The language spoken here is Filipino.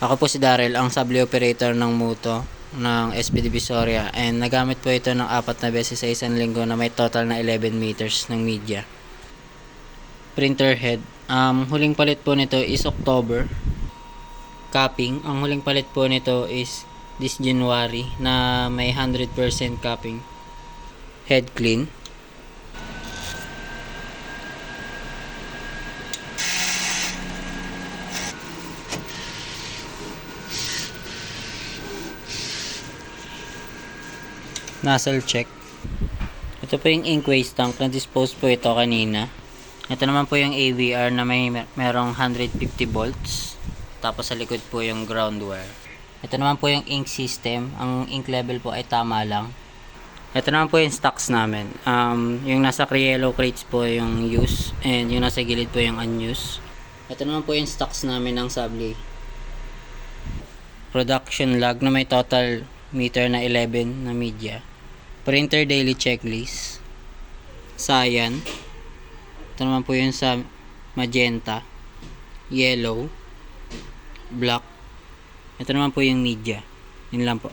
Ako po si Daryl, ang sable operator ng Muto ng SP Divisoria, and nagamit po ito ng 4 na beses sa isang linggo na may total na 11 meters ng media. Printer head, huling palit po nito is October. Capping, ang huling palit po nito is this January na may 100% capping. Head clean. Nozzle check. Ito po yung ink waste tank, na-dispose po ito kanina. Ito naman po yung AVR na merong 150 volts. Tapos sa likod po yung ground wire. Ito naman po yung ink system. Ang ink level po ay tama lang. Ito naman po yung stocks namin. Yung nasa yellow crates po yung use, and yung nasa gilid po yung unused. Ito naman po yung stocks namin ng sable. Production log na may total meter na 11 na media. Printer daily checklist. Cyan. Ito naman po yung sa magenta, yellow, black. Ito naman po yung media. Yun lang po.